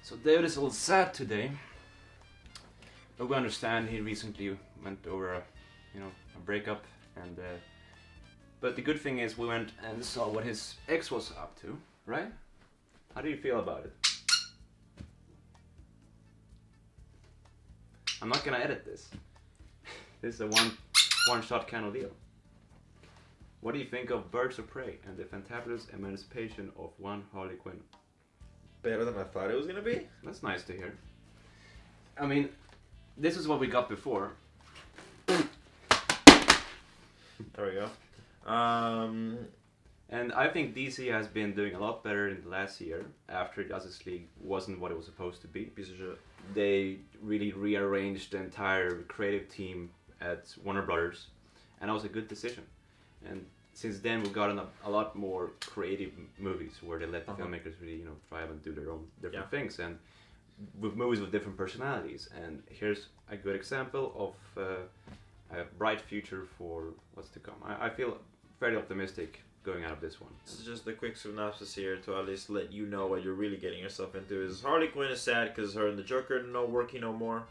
So David is a little sad today, but we understand he recently went over a breakup, and but the good thing is we went and saw what his ex was up to, right? How do you feel about it? I'm not gonna edit this. This is a one shot kind of deal. What do you think of Birds of Prey and the Fantabulous Emancipation of one Harley Quinn? Better than I thought it was gonna be. That's nice to hear. I mean, this is what we got before. There we go. And I think DC has been doing a lot better in the last year after Justice League wasn't what it was supposed to be. Piece of shit. They really rearranged the entire creative team at Warner Brothers, and that was a good decision. And since then, we've gotten a lot more creative movies where they let the filmmakers really, thrive and do their own different things, and with movies with different personalities. And here's a good example of a bright future for what's to come. I feel fairly optimistic going out of this one. This is just a quick synopsis here to at least let you know what you're really getting yourself into. Is Harley Quinn is sad because her and the Joker no working no more.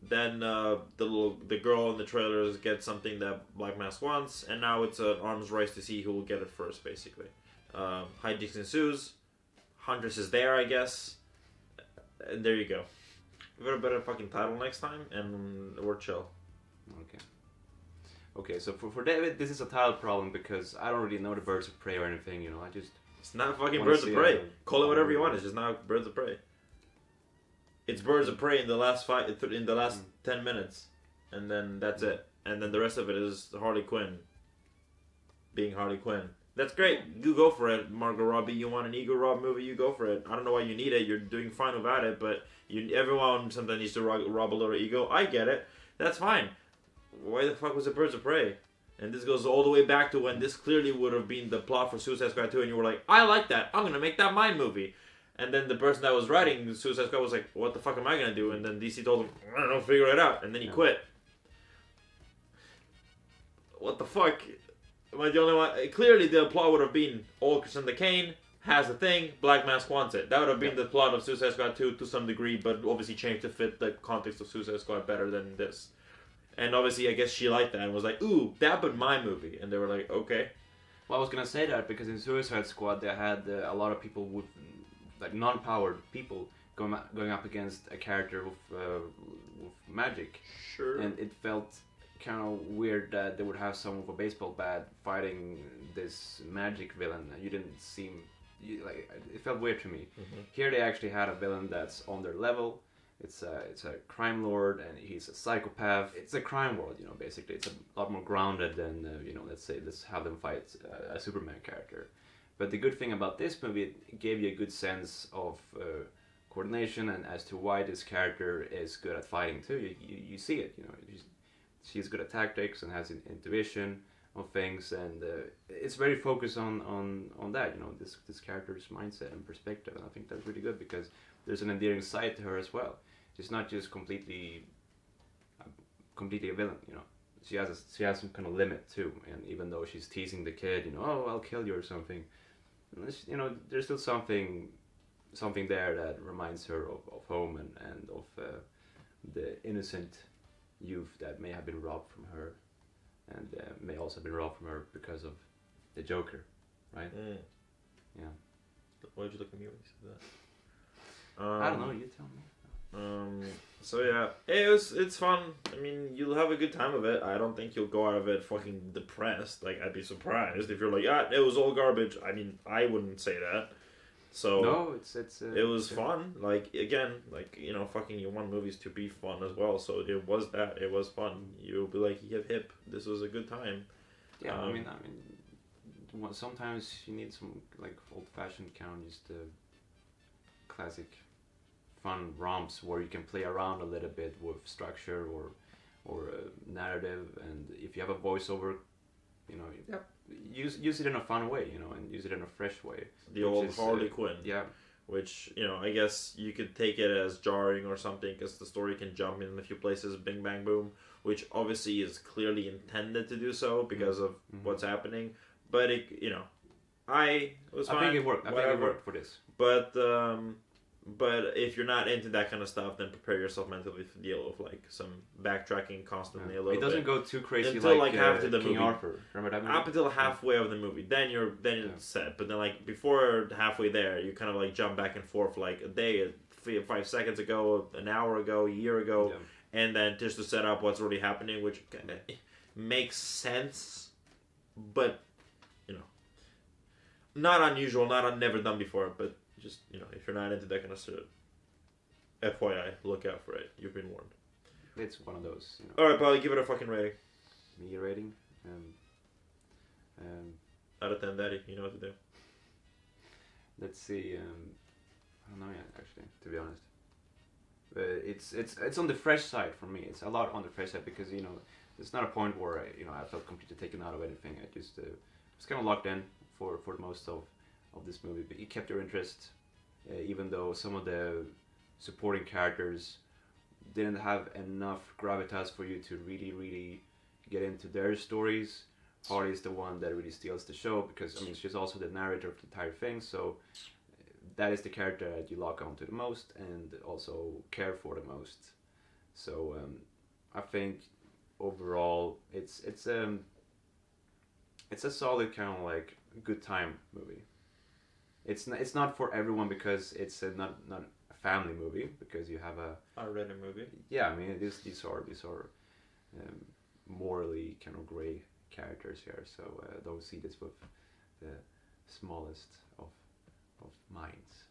Then the girl in the trailers gets something that Black Mask wants, and now it's an arms race to see who will get it first, basically. Hijinks ensues. Huntress is there, I guess. And there you go. We got a better fucking title next time, and we're chill. Okay, so for David, this is a title problem because I don't really know the Birds of Prey or anything, I just... It's not fucking Birds of Prey. Call it whatever you want, it's just not Birds of Prey. It's Birds of Prey in the last 10 minutes, and then that's it. And then the rest of it is Harley Quinn being Harley Quinn. That's great. You go for it, Margot Robbie. You want an ego rob movie? You go for it. I don't know why you need it. You're doing fine without it, but everyone sometimes needs to rob a little ego. I get it. That's fine. Why the fuck was it Birds of Prey? And this goes all the way back to when this clearly would have been the plot for Suicide Squad 2, and you were like, I like that. I'm gonna make that my movie. And then the person that was writing Suicide Squad was like, what the fuck am I gonna do? And then DC told him, I don't know, figure it out. And then he quit. What the fuck? Am I the only one? Clearly the plot would have been, Cassandra Cain has a thing, Black Mask wants it. That would have been the plot of Suicide Squad 2 to some degree, but obviously changed to fit the context of Suicide Squad better than this. And obviously, I guess she liked that and was like, ooh, that but my movie. And they were like, okay. Well, I was gonna say that because in Suicide Squad they had a lot of people with, non-powered people going up against a character with magic. Sure. And it felt kind of weird that they would have someone with a baseball bat fighting this magic villain. You didn't seem... it felt weird to me. Mm-hmm. Here they actually had a villain that's on their level. It's a crime lord, and he's a psychopath. It's a crime world, basically. It's a lot more grounded than, let's have them fight a Superman character. But the good thing about this movie, it gave you a good sense of coordination and as to why this character is good at fighting too. You see it, she's good at tactics and has intuition of things, and it's very focused on that, this character's mindset and perspective. And I think that's really good because there's an endearing side to her as well. She's not just completely a villain, She has some kind of limit too, and even though she's teasing the kid, oh, I'll kill you or something, there's still something there that reminds her of home and of the innocent youth that may have been robbed from her, and may also have been robbed from her because of the Joker, right? Mm. Yeah. Why did you look at me when you said that? I don't know. You tell me. So yeah, it's fun. I mean, you'll have a good time of it. I don't think you'll go out of it fucking depressed. Like, I'd be surprised if you're like, it was all garbage. I mean, I wouldn't say that. So no, it was fun. Like, again, fucking you want movies to be fun as well. So it was that. It was fun. You'll be like, hip. This was a good time. Yeah, I mean, sometimes you need some old-fashioned kind of just classic fun romps where you can play around a little bit with structure or narrative, and if you have a voiceover, use it in a fun way, and use it in a fresh way. The old Harley Quinn. Yeah. Which, I guess you could take it as jarring or something because the story can jump in a few places, bing, bang, boom, which obviously is clearly intended to do so because of what's happening. But, I think it worked. I think it worked for this. But if you're not into that kind of stuff, then prepare yourself mentally to deal with like some backtracking constantly a little bit. It doesn't go too crazy until like after the King movie. Arthur. Remember that movie? Up until halfway of the movie, then it's set. But then like before halfway there, you kind of like jump back and forth like a day, 5 seconds ago, an hour ago, a year ago, and then just to set up what's already happening, which kind of makes sense, but not unusual, never done before, but. Just, if you're not into that kind of stuff, FYI, look out for it. You've been warned. It's one of those, Alright, Polly, give it a fucking rating. Me a rating? Out of 10, Daddy, you know what to do. Let's see, I don't know yet, actually, to be honest. It's on the fresh side for me. It's a lot on the fresh side because, there's not a point where I felt completely taken out of anything. I just was kind of locked in for most of this movie, but it kept your interest, even though some of the supporting characters didn't have enough gravitas for you to really get into their stories. Harley is the one that really steals the show because she's also the narrator of the entire thing, so that is the character that you lock onto the most and also care for the most. So I think overall it's a solid kind of like good time movie. It's not for everyone because it's not a family movie because you have a R-rated movie. Yeah, these are morally kind of gray characters here, so don't see this with the smallest of minds.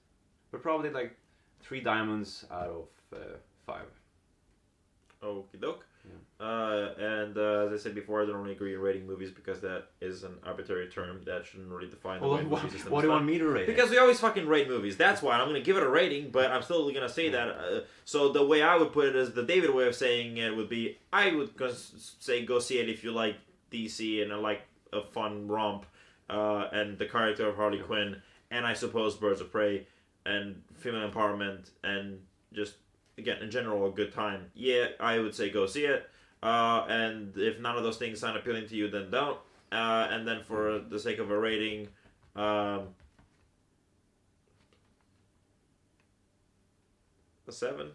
But probably like 3 diamonds out of 5. Okie doke. Yeah. And as I said before, I don't really agree in rating movies because that is an arbitrary term that shouldn't really define the way movie system. What do you want me to rate? Because we always fucking rate movies. That's why I'm going to give it a rating, but I'm still going to say that. So the way I would put it is the David way of saying it would be, I would say go see it if you like DC and like a fun romp and the character of Harley Quinn and I suppose Birds of Prey and female empowerment and just again in general a good time. Yeah, I would say go see it. And if none of those things sound appealing to you, then don't. And then for the sake of a rating, a 7.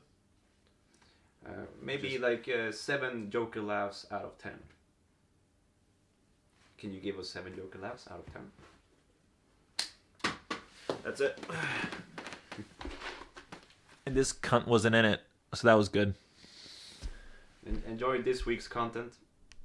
Maybe like 7 Joker laughs out of 10. Can you give us 7 Joker laughs out of 10? That's it. And this cunt wasn't in it, so that was good. Enjoy this week's content.